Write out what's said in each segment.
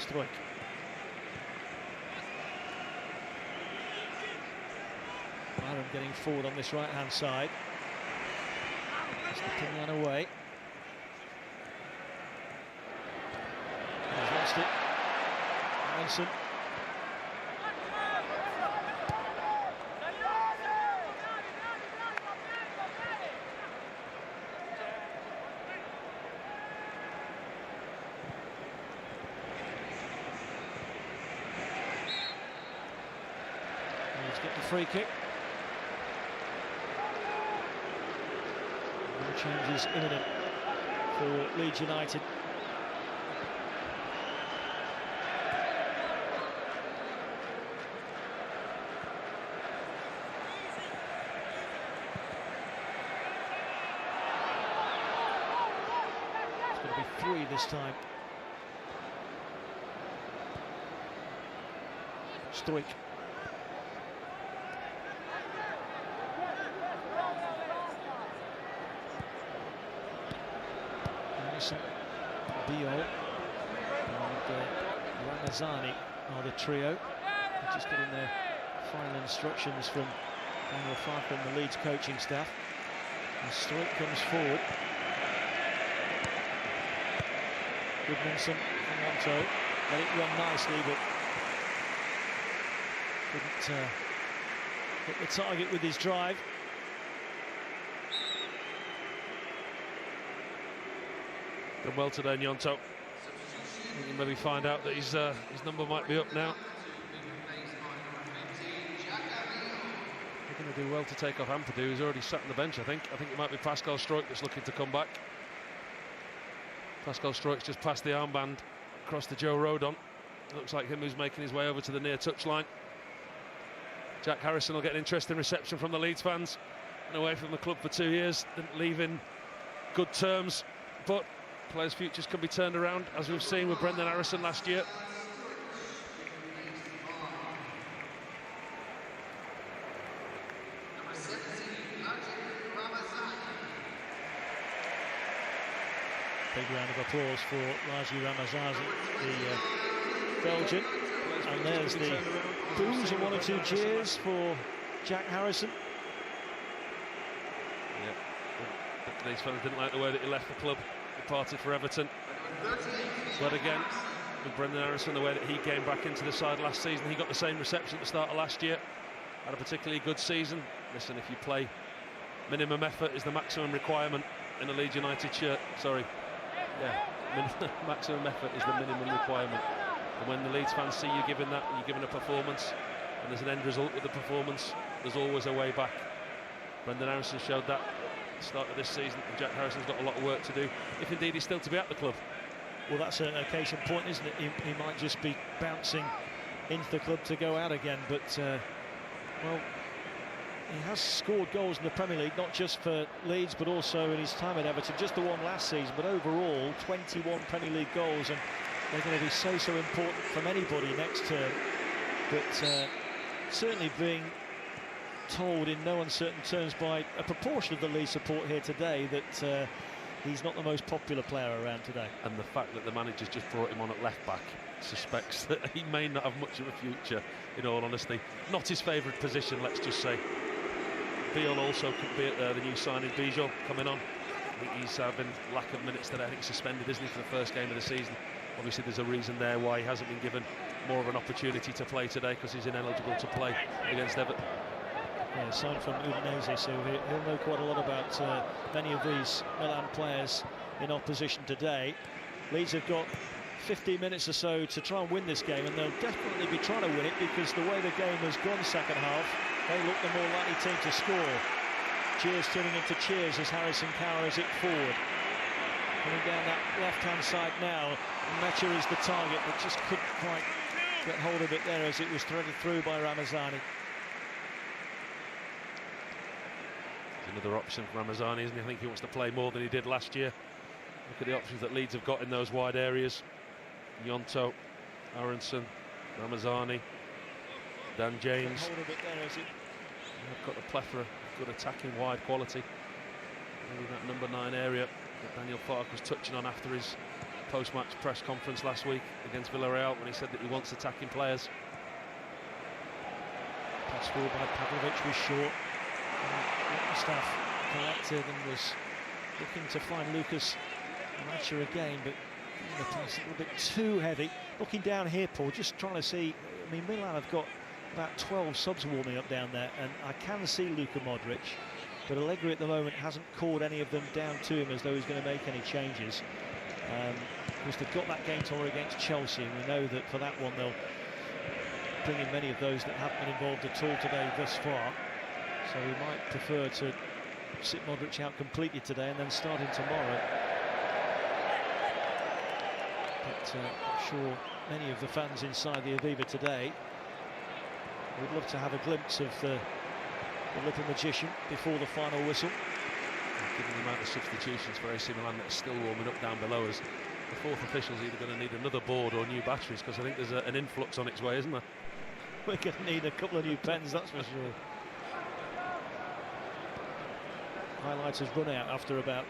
Struik. Byram getting forward on this right-hand side. Stepping that away. He's lost it. Aronson. Let's get the free kick. No changes imminent for Leeds United. It's going to be 3 this time. Struik. Bio and Ramazani are the trio. They're just getting their final instructions from Daniel Farker and the Leeds coaching staff. And Struik comes forward. Goodmanson and Monto let it run nicely, but couldn't hit the target with his drive. Done well today, Gnonto. You maybe find out that his number might be up now. They're going to do well to take off Ampadu, who's already sat on the bench, I think. I think it might be Pascal Struik that's looking to come back. Pascal Struik's just passed the armband across the Joe Rodon. It looks like him who's making his way over to the near touchline. Jack Harrison will get an interesting reception from the Leeds fans. Been away from the club for 2 years, didn't leave in good terms, but players' futures can be turned around, as we've seen with Brendan Harrison last year. Big round of applause for Laji Ramazazi, the Belgian. And there's the boos and 1 or 2 cheers for Jack Harrison. Yeah, these fans didn't like the way that he left the club. Departed for Everton. But again, with Brendan Harrison, the way that he came back into the side last season, he got the same reception at the start of last year. Had a particularly good season. Listen, if you play, minimum effort is the maximum requirement in a Leeds United shirt. Sorry. Yeah, maximum effort is the minimum requirement. And when the Leeds fans see you giving that, and you're giving a performance, and there's an end result with the performance, there's always a way back. Brendan Harrison showed that at the start of this season, and Jack Harrison's got a lot of work to do, if indeed he's still to be at the club. Well, that's a case in point, isn't it? He might just be bouncing into the club to go out again, but well, he has scored goals in the Premier League, not just for Leeds, but also in his time at Everton. Just the one last season, but overall 21 Premier League goals, and they're going to be so important from anybody next term. But certainly being told in no uncertain terms by a proportion of the Leeds support here today that he's not the most popular player around today. And the fact that the manager's just brought him on at left back suspects that he may not have much of a future, in all honesty. Not his favourite position, let's just say. Beale also could be the new signing, Bijou, coming on. I think he's having lack of minutes today. I think he's suspended, isn't he, for the first game of the season. Obviously there's a reason there why he hasn't been given more of an opportunity to play today, because he's ineligible to play against Everton. Yeah, signed from Udinese, so he'll know quite a lot about many of these Milan players in opposition today. Leeds have got 15 minutes or so to try and win this game, and they'll definitely be trying to win it, because the way the game has gone second half, they look the more likely team to score. Cheers turning into cheers as Harrison cowers it forward. Coming down that left-hand side now, Mecha is the target, but just couldn't quite get hold of it there as it was threaded through by Ramazani. Another option for Ramazani, isn't he? I think he wants to play more than he did last year. Look at the options that Leeds have got in those wide areas. Gnonto, Aronson, Ramazani, Dan James. Hold of it there, is it? They've got a plethora of good attacking wide quality. Maybe that number 9 area that Daniel Farke was touching on after his post-match press conference last week against Villarreal when he said that he wants attacking players. Pass forward by Pavlovic was short. Staff collected and was looking to find Lucas Matcher again, but the pass a little bit too heavy. Looking down here, Paul, just trying to see. I mean, Milan have got about 12 subs warming up down there, and I can see Luka Modric, but Allegri at the moment hasn't called any of them down to him as though he's going to make any changes. Because they've got that game tomorrow against Chelsea, and we know that for that one they'll bring in many of those that haven't been involved at all today thus far. So we might prefer to sit Modric out completely today and then start him tomorrow. But I'm sure many of the fans inside the Aviva today would love to have a glimpse of the little magician before the final whistle. Given the amount of substitutions for AC Milan that are still warming up down below us, the fourth official's either going to need another board or new batteries, because I think there's an influx on its way, isn't there? We're going to need a couple of new pens, that's for sure. Highlights has run out after about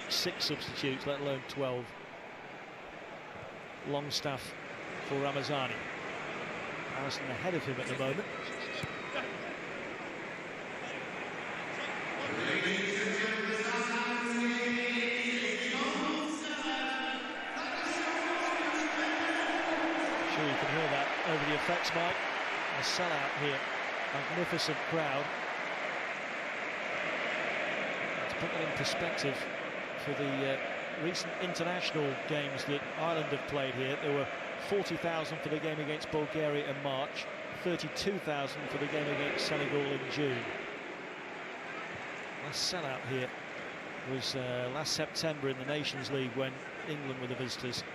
6 substitutes, let alone 12. Longstaff for Ramazani. Harrison ahead of him at the moment. Sure, you can hear that over the effects mic. A sellout here, magnificent crowd. To put that in perspective, for the recent international games that Ireland have played here, there were 40,000 for the game against Bulgaria in March, 32,000 for the game against Senegal in June. Last sellout here was last September in the Nations League when England were the visitors.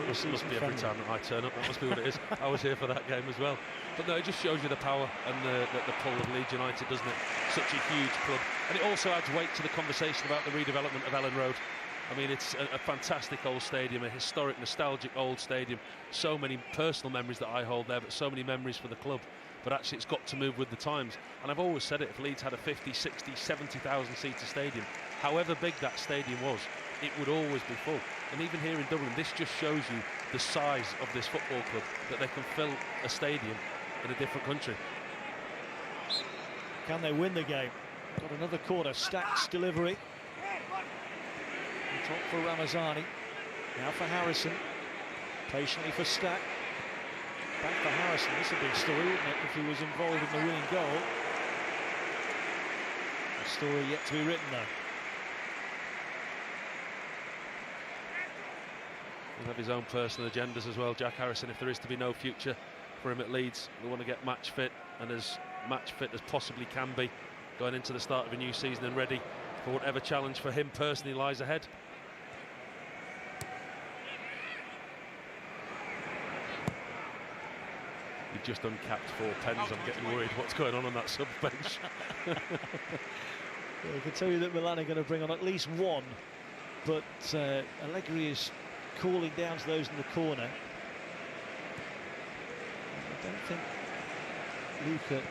Must be every time that I turn up, that must be what it is. I was here for that game as well. But no, it just shows you the power and the pull of Leeds United, doesn't it? Such a huge club. And it also adds weight to the conversation about the redevelopment of Ellen Road. I mean, it's a fantastic old stadium, a historic, nostalgic old stadium. So many personal memories that I hold there, but so many memories for the club. But actually, it's got to move with the times. And I've always said it, if Leeds had a 50, 60, 70,000 seater stadium, however big that stadium was, it would always be full. And even here in Dublin, this just shows you the size of this football club, that they can fill a stadium in a different country. Can they win the game? Got another corner, Stack's delivery. On top for Ramazani. Now for Harrison. Patiently for Stack. Back for Harrison. This would be a story, wouldn't it, if he was involved in the winning goal? A story yet to be written, though. He'll have his own personal agendas as well, Jack Harrison. If there is to be no future for him at Leeds, we want to get match fit, and as match fit as possibly can be, going into the start of a new season and ready for whatever challenge for him personally lies ahead. You've just uncapped 4 pens. I'm getting worried what's going on that sub bench. Well, I can tell you that Milan are going to bring on at least one, but Allegri is calling down to those in the corner. I don't think Luka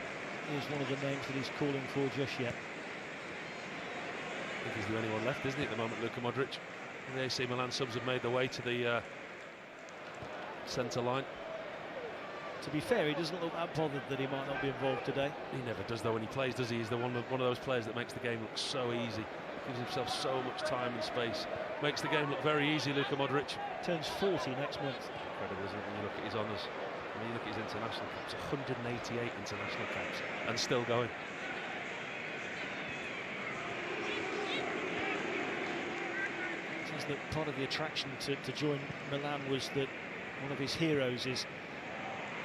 is one of the names that he's calling for just yet. I think he's the only one left, isn't he, at the moment, Luka Modric? The AC Milan subs have made their way to the centre line. To be fair, he doesn't look that bothered that he might not be involved today. He never does, though, when he plays, does he? He's one of those players that makes the game look so easy. Gives himself so much time and space. Makes the game look very easy, Luka Modric. Turns 40 next month. Incredible, isn't it, when you look at his honours? When you look at his international caps, 188 international caps, and still going. It says that part of the attraction to join Milan was that one of his heroes is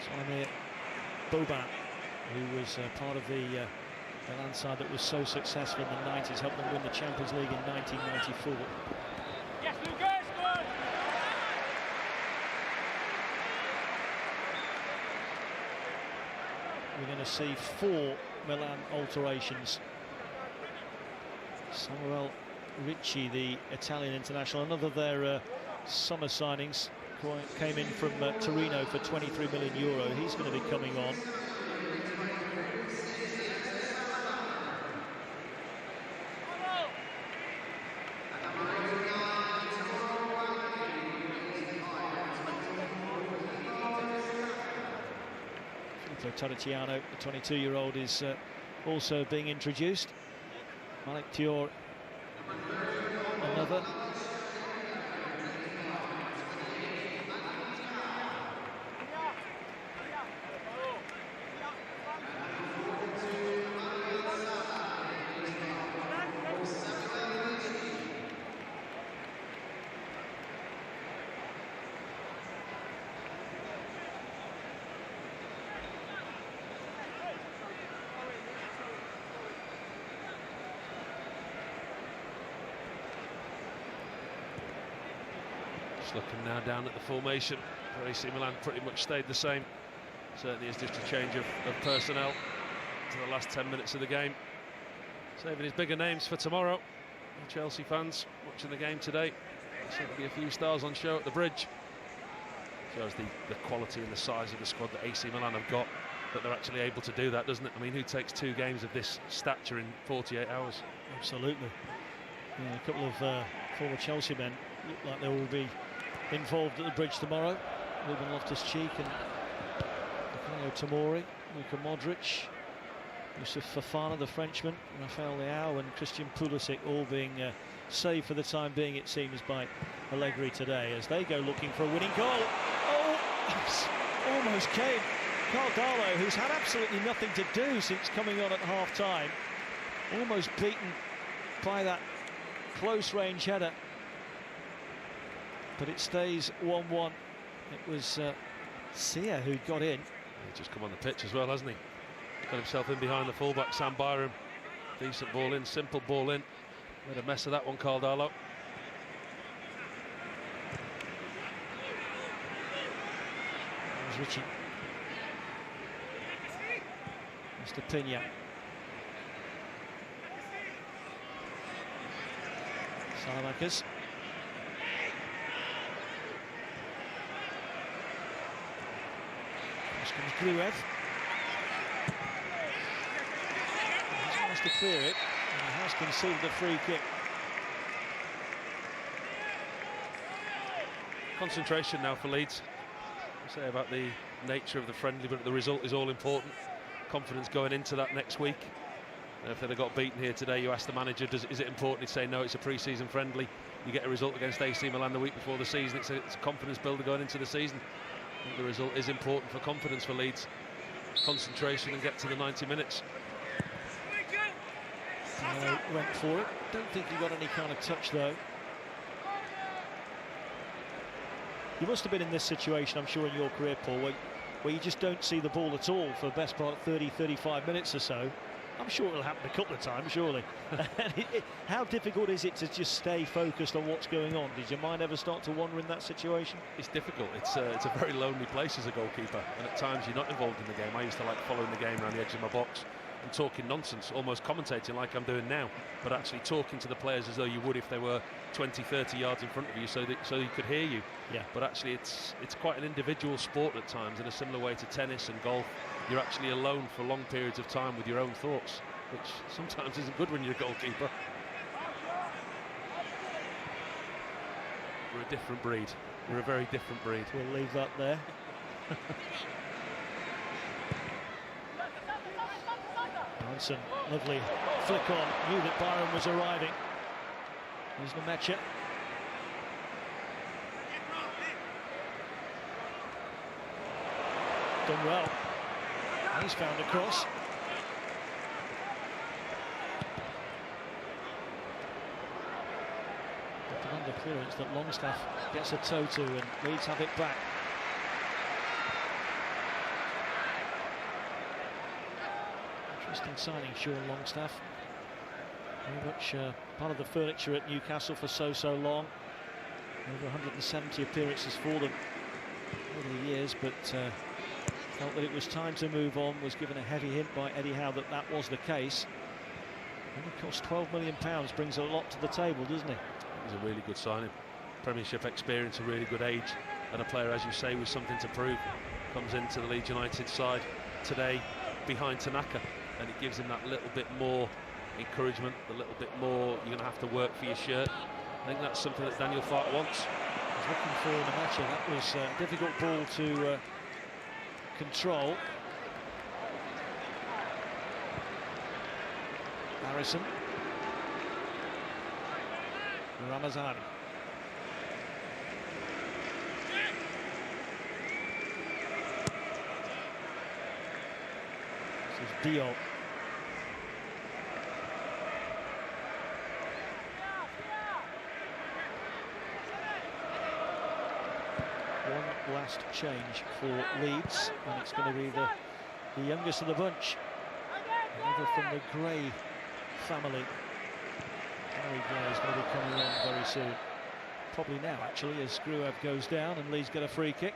Slavomir Boban, who was part of the Milan side that was so successful in the 90s, helped them win the Champions League in 1994. Yes, Lucas, good! We're going to see 4 Milan alterations. Samuel Ricci, the Italian international, another of their summer signings, came in from Torino for €23 million. He's going to be coming on. Torriciano, the 22-year-old, is also being introduced. Malik Dior, another. Looking now down at the formation for AC Milan, pretty much stayed the same. Certainly is just a change of personnel to the last 10 minutes of the game. Saving his bigger names for tomorrow. The Chelsea fans watching the game today, there'll be a few stars on show at the bridge. Shows the quality and the size of the squad that AC Milan have got, that they're actually able to do that, doesn't it? I mean, who takes 2 games of this stature in 48 hours? Absolutely. Yeah, a couple of former Chelsea men look like they will be involved at the bridge tomorrow. Ruben Loftus-Cheek and Bukayo Tomori, Luka Modric, Yusuf Fofana, the Frenchman, Rafael Leao and Christian Pulisic, all being saved for the time being, it seems, by Allegri today, as they go looking for a winning goal. Oh, almost came. Carl Darlow, who's had absolutely nothing to do since coming on at half-time, almost beaten by that close-range header. But it stays 1-1. It was Sia who got in. He's just come on the pitch as well, hasn't he? Got himself in behind the fullback, Sam Byram. Decent ball in, simple ball in. Made a mess of that one, Carl Darlow. There's Richie. Mr. Pina. Salamanca's. Comes Gruev. He's managed to clear it, and he has conceded a free kick. Concentration now for Leeds. I say about the nature of the friendly, but the result is all important. Confidence going into that next week. If they'd have got beaten here today, you ask the manager, is it important? He'd say no, it's a pre-season friendly. You get a result against AC Milan the week before the season. It's a confidence builder going into the season. I think the result is important for confidence for Leeds. Concentration and get to the 90 minutes. Went for it. Don't think he got any kind of touch though. You must have been in this situation, I'm sure, in your career, Paul, where you just don't see the ball at all for the best part of 30-35 minutes or so. I'm sure it'll happen a couple of times, surely. How difficult is it to just stay focused on what's going on? Did your mind ever start to wander in that situation? It's difficult. It's a very lonely place as a goalkeeper, and at times you're not involved in the game. I used to like following the game around the edge of my box and talking nonsense, almost commentating like I'm doing now, but actually talking to the players as though you would if they were 20-30 yards in front of you, so you could hear you. Yeah. But actually it's quite an individual sport at times, in a similar way to tennis and golf. You're actually alone for long periods of time with your own thoughts, which sometimes isn't good when you're a goalkeeper. We're a different breed. We're a very different breed. We'll leave that there. Johnson, lovely flick on. Knew that Byron was arriving. Here's Nemecha. Done well. He's found a cross. An under clearance that Longstaff gets a toe to, and Leeds have it back. Interesting signing, Sean Longstaff. Very much part of the furniture at Newcastle for so long. Over 170 appearances for them over the years, but felt that it was time to move on. Was given a heavy hint by Eddie Howe that was the case. And of course, £12 million brings a lot to the table, doesn't it? It was a really good signing. Premiership experience, a really good age, and a player, as you say, with something to prove. Comes into the Leeds United side today behind Tanaka, and it gives him that little bit more encouragement, a little bit more, you're going to have to work for your shirt. I think that's something that Daniel Farke wants. He's looking for Nemecha. That was a difficult ball to control. Harrison. Ramazani. This is Dio. One last change for Leeds, and it's going to be the youngest of the bunch, another from the Gray family. Harry Gray is going to be coming on very soon, probably now actually, as Gruev goes down and Leeds get a free kick.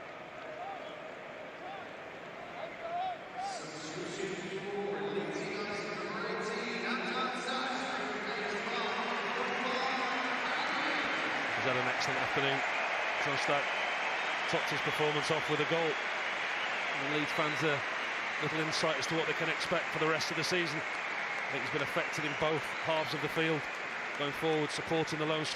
He's had an excellent afternoon. Trossard topped his performance off with a goal. And Leeds fans a little insight as to what they can expect for the rest of the season. I think he's been affected in both halves of the field, going forward, supporting the lone striker.